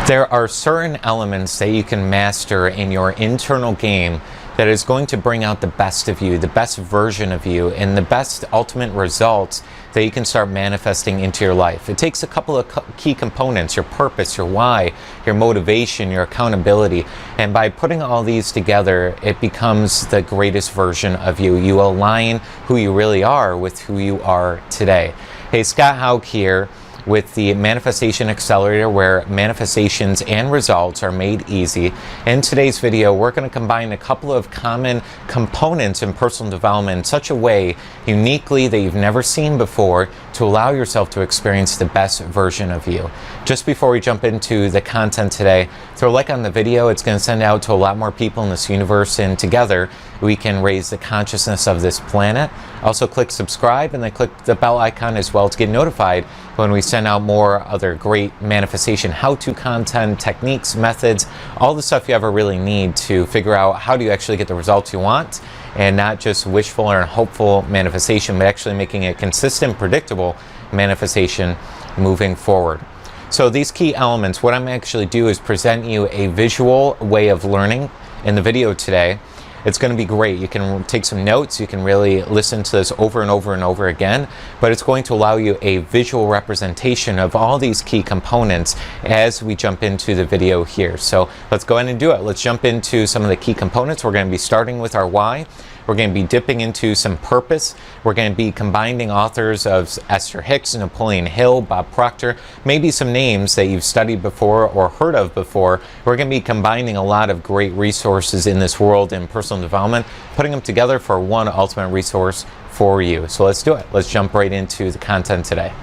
There are certain elements that you can master in your internal game that is going to bring out the best of you, the best version of you, and the best ultimate results that you can start manifesting into your life. It takes a couple of key components: your purpose, your why, your motivation, your accountability. And by putting all these together, it becomes the greatest version of you. You align who you really are with who you are today. Hey, Scott Haug here with the Manifestation Accelerator, where manifestations and results are made easy. In today's video, we're going to combine a couple of common components in personal development in such a way, uniquely, that you've never seen before, to allow yourself to experience the best version of you. Just before we jump into the content today, throw a like on the video. It's going to send out to a lot more people in this universe, and together we can raise the consciousness of this planet. Also click subscribe and then click the bell icon as well to get notified when we send out more other great manifestation how-to content, techniques, methods, all the stuff you ever really need to figure out how do you actually get the results you want, and not just wishful or hopeful manifestation, but actually making it consistent, predictable manifestation moving forward. So these key elements, what I'm actually do is present you a visual way of learning in the video today. It's going to be great. You can take some notes. You can really listen to this over and over and over again, but it's going to allow you a visual representation of all these key components as we jump into the video here. So let's go ahead and do it. Let's jump into some of the key components. We're going to be starting with our why. We're going to be dipping into some purpose. We're going to be combining authors of Esther Hicks, Napoleon Hill, Bob Proctor, maybe some names that you've studied before or heard of before. We're going to be combining a lot of great resources in this world in personal development, putting them together for one ultimate resource for you. So let's do it. Let's jump right into the content today.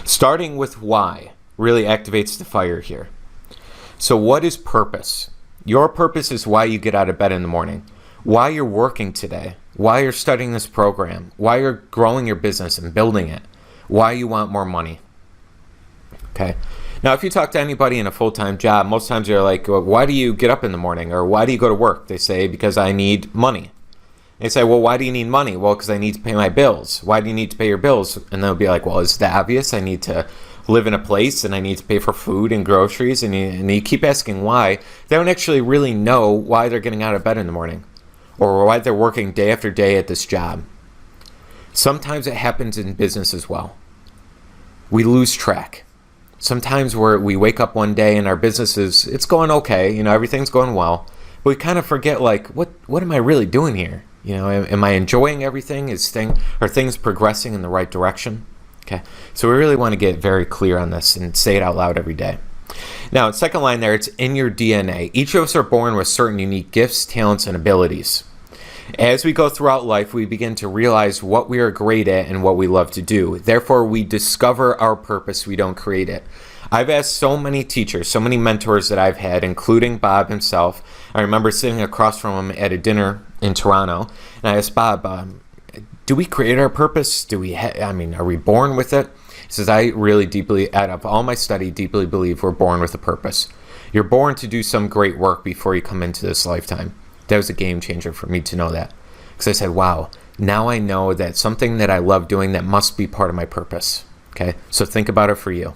Starting with why really activates the fire here. So what is purpose? Your purpose is why you get out of bed in the morning, why you're working today, why you're studying this program, why you're growing your business and building it, why you want more money. Okay. Now, if you talk to anybody in a full-time job, most times they're like, well, why do you get up in the morning? Or why do you go to work? They say, because I need money. They say, well, why do you need money? Well, because I need to pay my bills. Why do you need to pay your bills? And they'll be like, well, it's the obvious. I need to live in a place and I need to pay for food and groceries. And you keep asking why. They don't actually really know why they're getting out of bed in the morning, or why they're working day after day at this job. Sometimes it happens in business as well. We lose track. Sometimes we wake up one day and our business it's going okay, everything's going well, but we kind of forget, like, what am I really doing here? Am I enjoying everything? Are things progressing in the right direction? Okay, so we really want to get very clear on this and say it out loud every day. Now, second line there, it's in your DNA. Each of us are born with certain unique gifts, talents, and abilities. As we go throughout life, we begin to realize what we are great at and what we love to do. Therefore, we discover our purpose. We don't create it. I've asked so many teachers, so many mentors that I've had, including Bob himself. I remember sitting across from him at a dinner in Toronto, and I asked Bob, do we create our purpose? Are we born with it? He says, I really deeply, out of all my study, deeply believe we're born with a purpose. You're born to do some great work before you come into this lifetime. That was a game changer for me to know that. Because I said, wow, now I know that something that I love doing, that must be part of my purpose. Okay, so think about it for you.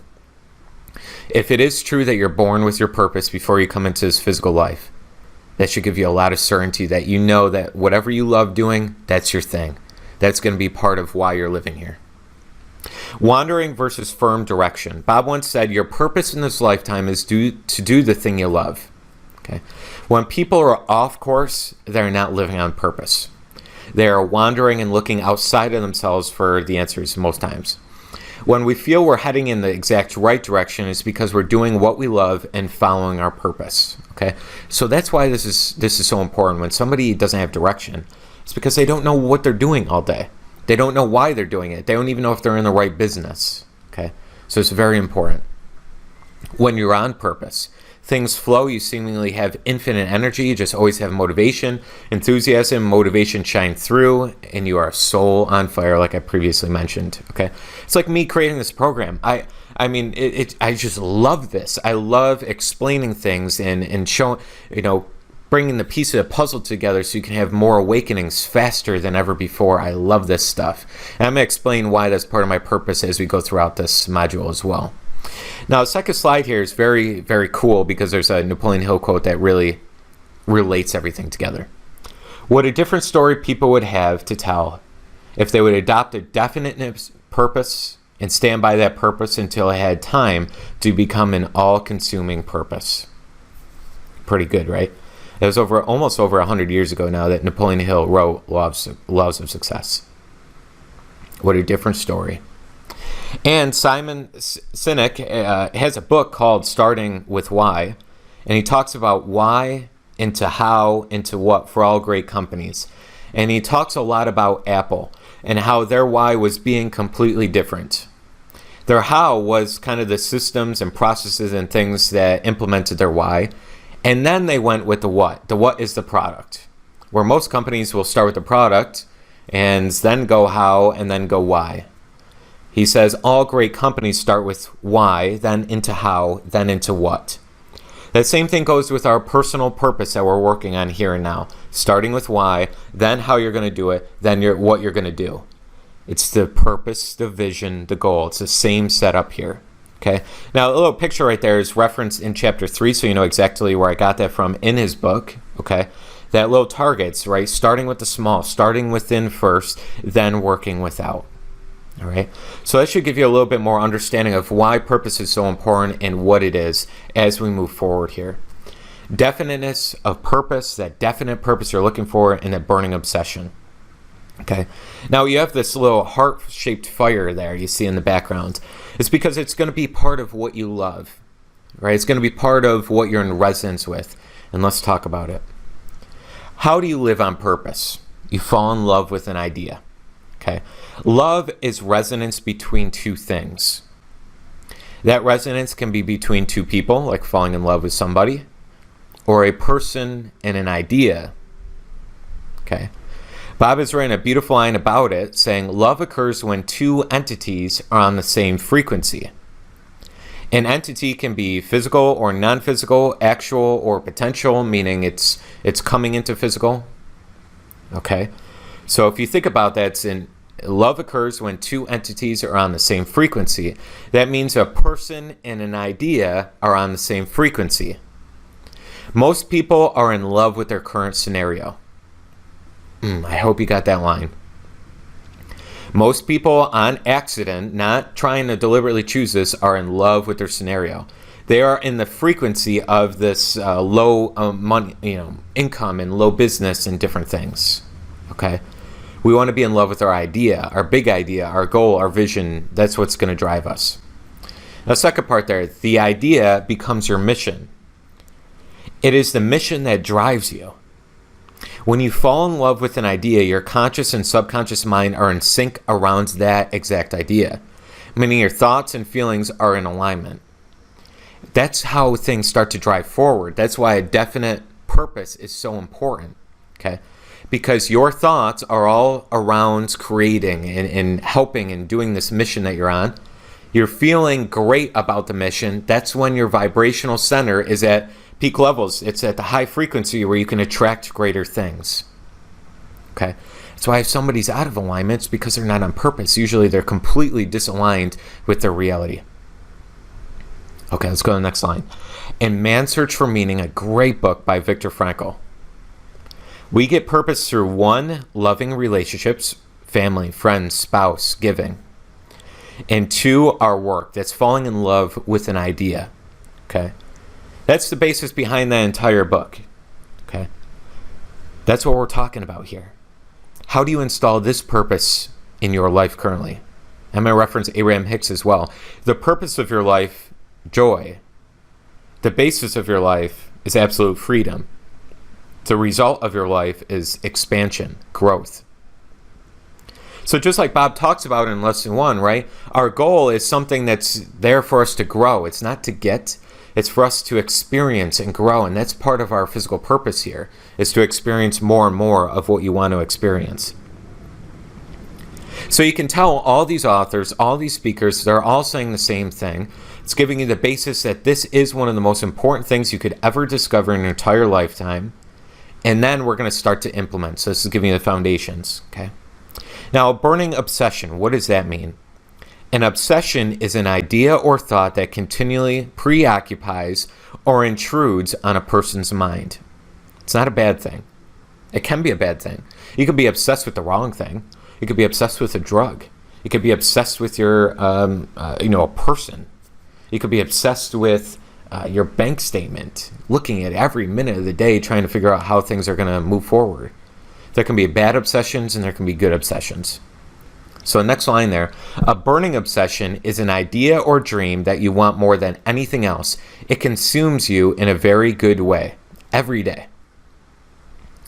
If it is true that you're born with your purpose before you come into this physical life, that should give you a lot of certainty that you know that whatever you love doing, that's your thing. That's going to be part of why you're living here. Wandering versus firm direction. Bob once said, your purpose in this lifetime is to do the thing you love. Okay. When people are off course, they're not living on purpose. They are wandering and looking outside of themselves for the answers most times. When we feel we're heading in the exact right direction, it's because we're doing what we love and following our purpose. Okay, so that's why this is so important. When somebody doesn't have direction, it's because they don't know what they're doing all day. They don't know why they're doing it. They don't even know if they're in the right business. Okay, so it's very important. When you're on purpose, things flow. You seemingly have infinite energy. You just always have motivation, enthusiasm, motivation shine through, and you are soul on fire, like I previously mentioned. Okay, it's like me creating this program. I just love this. I love explaining things and showing, bringing the piece of the puzzle together so you can have more awakenings faster than ever before. I love this stuff, and I'm going to explain why that's part of my purpose as we go throughout this module as well. Now, the second slide here is very, very cool because there's a Napoleon Hill quote that really relates everything together. What a different story people would have to tell if they would adopt a definite purpose and stand by that purpose until it had time to become an all-consuming purpose. Pretty good, right? It was almost over 100 years ago now that Napoleon Hill wrote Laws of Success. What a different story. And Simon Sinek has a book called Starting with Why, and he talks about why into how into what for all great companies. And he talks a lot about Apple and how their why was being completely different. Their how was kind of the systems and processes and things that implemented their why. And then they went with the what. The what is the product. Where most companies will start with the product and then go how and then go why. He says all great companies start with why, then into how, then into what. That same thing goes with our personal purpose that we're working on here and now. Starting with why, then how you're going to do it, then what you're going to do. It's the purpose, the vision, the goal. It's the same setup here. Okay. Now, a little picture right there is referenced in chapter 3, so you know exactly where I got that from in his book. Okay. That little targets, right? Starting with the small, starting within first, then working without. All right. So that should give you a little bit more understanding of why purpose is so important and what it is as we move forward here. Definiteness of purpose, that definite purpose you're looking for, and that burning obsession. Okay. Now you have this little heart-shaped fire there you see in the background. It's because it's going to be part of what you love, right? It's going to be part of what you're in resonance with. And let's talk about it. How do you live on purpose? You fall in love with an idea. Okay. Love is resonance between two things. That resonance can be between two people, like falling in love with somebody, or a person and an idea. Okay. Bob has written a beautiful line about it, saying, love occurs when two entities are on the same frequency. An entity can be physical or non-physical, actual or potential, meaning it's coming into physical. Okay. So if you think about that, love occurs when two entities are on the same frequency. That means a person and an idea are on the same frequency. Most people are in love with their current scenario. I hope you got that line. Most people on accident, not trying to deliberately choose this, are in love with their scenario. They are in the frequency of this low money, income and low business and different things. Okay. We want to be in love with our idea, our big idea, our goal, our vision. That's what's going to drive us. The second part there, the idea becomes your mission. It is the mission that drives you. When you fall in love with an idea, your conscious and subconscious mind are in sync around that exact idea, meaning your thoughts and feelings are in alignment. That's how things start to drive forward. That's why a definite purpose is so important. Okay. Because your thoughts are all around creating and helping and doing this mission that you're on. You're feeling great about the mission. That's when your vibrational center is at peak levels. It's at the high frequency where you can attract greater things. Okay? That's why if somebody's out of alignment, it's because they're not on purpose. Usually they're completely disaligned with their reality. Okay, let's go to the next line. In Man's Search for Meaning, a great book by Viktor Frankl. We get purpose through 1, loving relationships, family, friends, spouse, giving. And 2, our work. That's falling in love with an idea. Okay? That's the basis behind that entire book. Okay? That's what we're talking about here. How do you install this purpose in your life currently? I'm going to reference Abraham Hicks as well. The purpose of your life, joy. The basis of your life is absolute freedom. The result of your life is expansion, growth. So just like Bob talks about in lesson 1, right? Our goal is something that's there for us to grow. It's not to get, it's for us to experience and grow. And that's part of our physical purpose here, is to experience more and more of what you want to experience. So you can tell all these authors, all these speakers, they're all saying the same thing. It's giving you the basis that this is one of the most important things you could ever discover in your entire lifetime. And then we're going to start to implement. So this is giving you the foundations. Okay. Now, burning obsession, what does that mean? An obsession is an idea or thought that continually preoccupies or intrudes on a person's mind. It's not a bad thing. It can be a bad thing. You could be obsessed with the wrong thing. You could be obsessed with a drug. You could be obsessed with your, a person. You could be obsessed with your bank statement, looking at every minute of the day, trying to figure out how things are going to move forward. There can be bad obsessions and there can be good obsessions. So the next line there, a burning obsession is an idea or dream that you want more than anything else. It consumes you in a very good way, every day.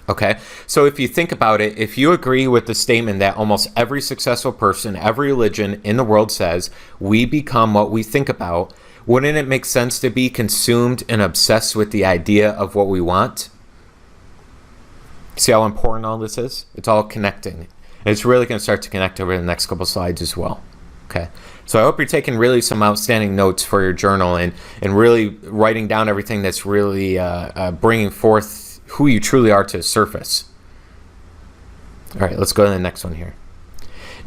Okay, so if you think about it, if you agree with the statement that almost every successful person, every religion in the world says, we become what we think about, wouldn't it make sense to be consumed and obsessed with the idea of what we want? See how important all this is? It's all connecting. And it's really going to start to connect over the next couple slides as well. Okay, so I hope you're taking really some outstanding notes for your journal and really writing down everything that's really bringing forth who you truly are to the surface. All right, let's go to the next one here.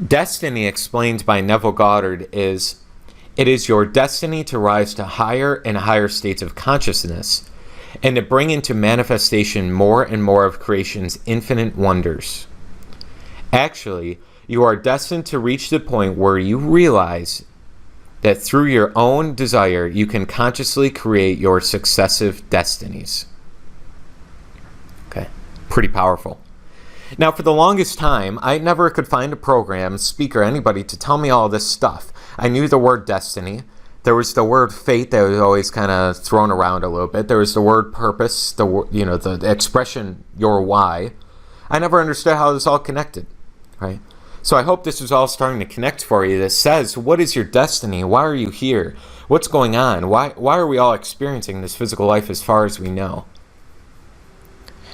Destiny, explained by Neville Goddard, is, it is your destiny to rise to higher and higher states of consciousness and to bring into manifestation more and more of creation's infinite wonders. Actually, you are destined to reach the point where you realize that through your own desire, you can consciously create your successive destinies. Okay, pretty powerful. Now, for the longest time, I never could find a program, speaker, anybody to tell me all this stuff. I knew the word destiny. There was the word fate that was always kind of thrown around a little bit. There was the word purpose, the expression your why. I never understood how this all connected, right? So I hope this is all starting to connect for you. That says, what is your destiny? Why are you here? What's going on? Why are we all experiencing this physical life as far as we know?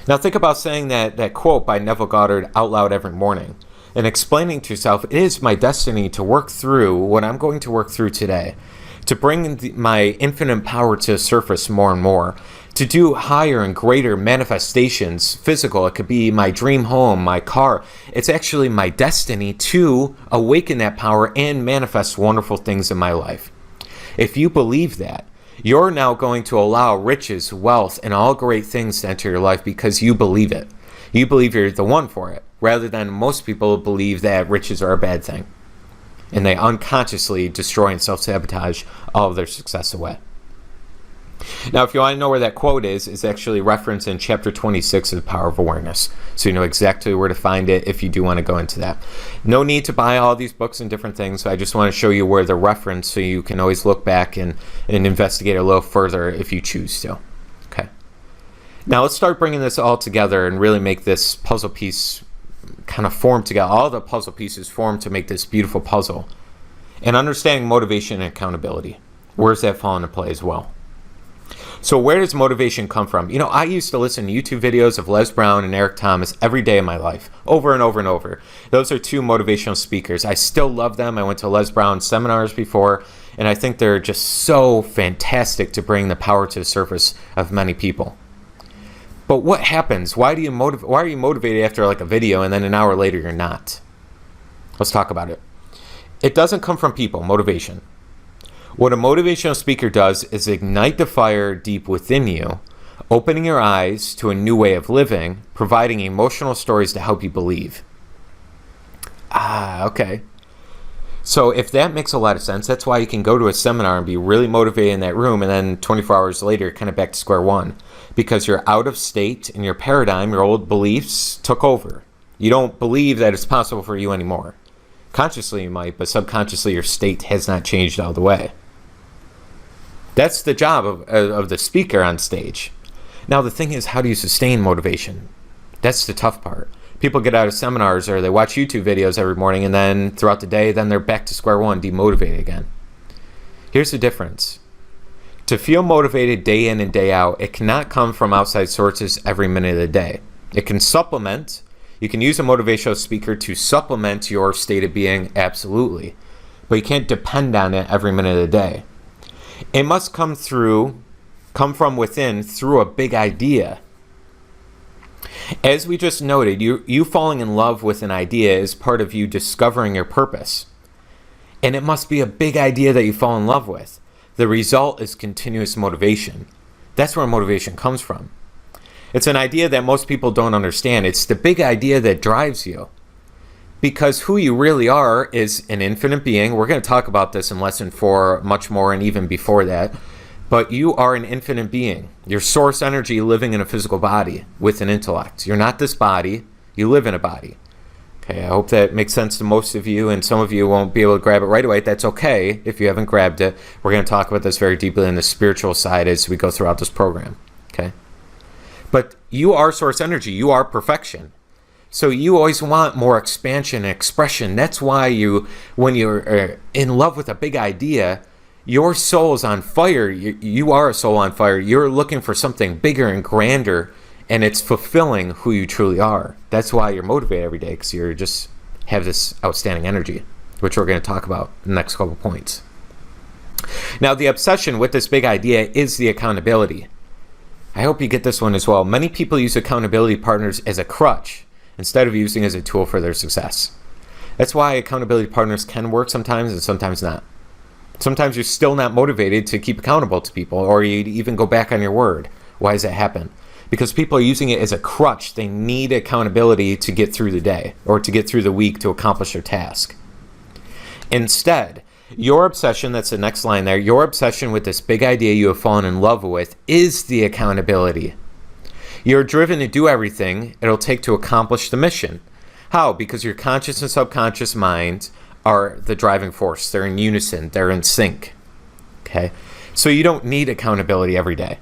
Now think about saying that quote by Neville Goddard out loud every morning and explaining to yourself, it is my destiny to work through what I'm going to work through today, to bring my infinite power to the surface more and more, to do higher and greater manifestations, physical. It could be my dream home, my car. It's actually my destiny to awaken that power and manifest wonderful things in my life. If you believe that, you're now going to allow riches, wealth, and all great things to enter your life because you believe it. You believe you're the one for it, rather than most people believe that riches are a bad thing. And they unconsciously destroy and self-sabotage all of their success away. Now, if you want to know where that quote is, it's actually referenced in chapter 26 of The Power of Awareness. So you know exactly where to find it if you do want to go into that. No need to buy all these books and different things. I just want to show you where they're referenced so you can always look back and investigate a little further if you choose to. Okay. Now let's start bringing this all together and really make this puzzle piece kind of form together. All the puzzle pieces form to make this beautiful puzzle. And understanding motivation and accountability. Where's that fall into play as well? So where does motivation come from? You know, I used to listen to YouTube videos of Les Brown and Eric Thomas every day of my life, over and over and over. Those are two motivational speakers. I still love them. I went to Les Brown seminars before, and I think they're just so fantastic to bring the power to the surface of many people. But what happens? Why are you motivated after like a video and then an hour later you're not? Let's talk about it. It doesn't come from people, motivation. What a motivational speaker does is ignite the fire deep within you, opening your eyes to a new way of living, providing emotional stories to help you believe. Okay. So if that makes a lot of sense, that's why you can go to a seminar and be really motivated in that room, and then 24 hours later, kind of back to square one. Because you're out of state and your paradigm, your old beliefs took over. You don't believe that it's possible for you anymore. Consciously you might, but subconsciously your state has not changed all the way. That's the job of the speaker on stage. Now the thing is, how do you sustain motivation? That's the tough part. People get out of seminars or they watch YouTube videos every morning, and then throughout the day, then they're back to square one, demotivated again. Here's the difference. To feel motivated day in and day out, it cannot come from outside sources every minute of the day. It can supplement. You can use a motivational speaker to supplement your state of being, absolutely. But you can't depend on it every minute of the day. It must come from within through a big idea. As we just noted, you falling in love with an idea is part of you discovering your purpose. And it must be a big idea that you fall in love with. The result is continuous motivation. That's where motivation comes from. It's an idea that most people don't understand. It's the big idea that drives you. Because who you really are is an infinite being. We're going to talk about this in lesson 4 much more, and even before that. But you are an infinite being. Your source energy living in a physical body with an intellect. You're not this body. You live in a body. Okay, I hope that makes sense to most of you, and some of you won't be able to grab it right away. That's okay if you haven't grabbed it. We're going to talk about this very deeply in the spiritual side as we go throughout this program. Okay? But you are source energy. You are perfection. So you always want more expansion and expression. That's why when you're in love with a big idea, your soul's on fire. You are a soul on fire. You're looking for something bigger and grander, and it's fulfilling who you truly are. That's why you're motivated every day, because you just have this outstanding energy, which we're going to talk about in the next couple points. Now, the obsession with this big idea is the accountability. I hope you get this one as well. Many people use accountability partners as a crutch instead of using it as a tool for their success. That's why accountability partners can work sometimes and sometimes not. Sometimes you're still not motivated to keep accountable to people, or you even go back on your word. Why does that happen? Because people are using it as a crutch. They need accountability to get through the day or to get through the week to accomplish their task. Instead, your obsession, that's the next line there, your obsession with this big idea you have fallen in love with is the accountability. You're driven to do everything it'll take to accomplish the mission. How? Because your conscious and subconscious minds are the driving force. They're in unison. They're in sync. Okay? So you don't need accountability every day.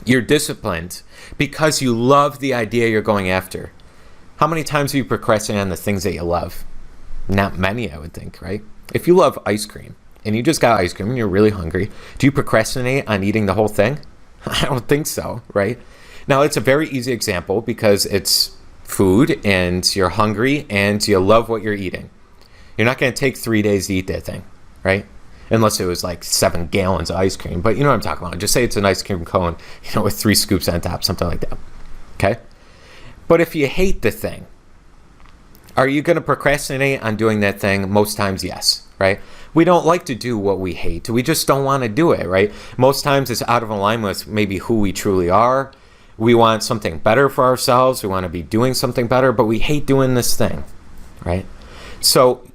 You're disciplined because you love the idea you're going after. How many times have you procrastinated on the things that you love? Not many, I would think, right? If you love ice cream and you just got ice cream and you're really hungry, do you procrastinate on eating the whole thing? I don't think so, right? Now, it's a very easy example because it's food and you're hungry and you love what you're eating. You're not going to take 3 days to eat that thing, right? Unless it was like 7 gallons of ice cream. But you know what I'm talking about. Just say it's an ice cream cone, with 3 scoops on top, something like that. Okay? But if you hate the thing, are you going to procrastinate on doing that thing? Most times, yes, right? We don't like to do what we hate. We just don't want to do it, right? Most times it's out of alignment with maybe who we truly are. We want something better for ourselves. We want to be doing something better, but we hate doing this thing, right? So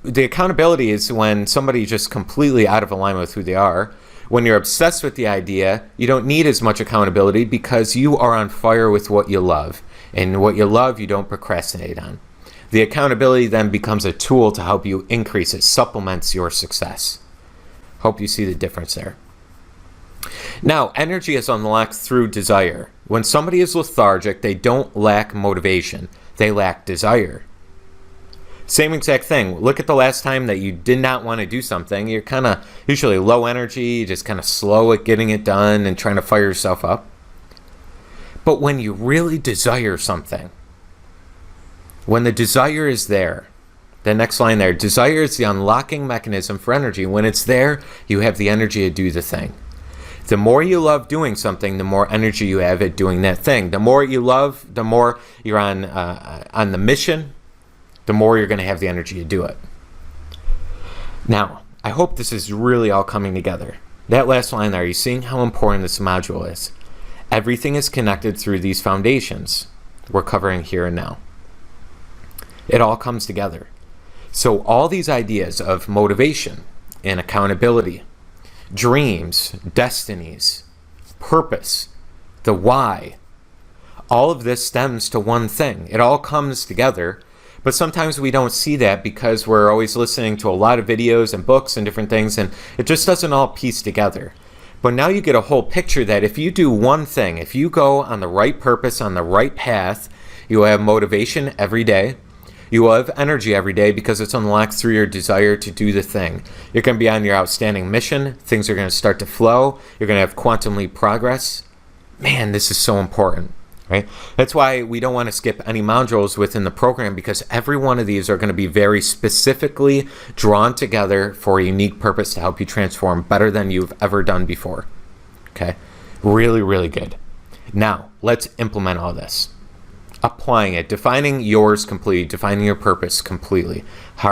the accountability is when somebody's just completely out of alignment with who they are. When you're obsessed with the idea, you don't need as much accountability because you are on fire with what you love. And what you love, you don't procrastinate on. The accountability then becomes a tool to help you increase. It supplements your success. Hope you see the difference there. Now, energy is unlocked through desire. When somebody is lethargic, they don't lack motivation. They lack desire. Same exact thing. Look at the last time that you did not want to do something. You're kind of usually low energy, just kind of slow at getting it done and trying to fire yourself up. But when you really desire something, when the desire is there, the next line there, desire is the unlocking mechanism for energy. When it's there, you have the energy to do the thing. The more you love doing something, the more energy you have at doing that thing. The more you love, the more you're on the mission, the more you're going to have the energy to do it. Now, I hope this is really all coming together. That last line there, are you seeing how important this module is? Everything is connected through these foundations we're covering here and now. It all comes together. So all these ideas of motivation and accountability, dreams, destinies, purpose, the why, all of this stems to one thing. It all comes together. But sometimes we don't see that because we're always listening to a lot of videos and books and different things, and it just doesn't all piece together. But now you get a whole picture that if you do one thing, if you go on the right purpose, on the right path, you will have motivation every day. You will have energy every day because it's unlocked through your desire to do the thing. You're going to be on your outstanding mission. Things are going to start to flow. You're going to have quantum leap progress. Man, this is so important. Right? That's why we don't want to skip any modules within the program, because every one of these are going to be very specifically drawn together for a unique purpose to help you transform better than you've ever done before. Okay? Really, really good. Now, let's implement all this. Applying it, defining yours completely, defining your purpose completely. How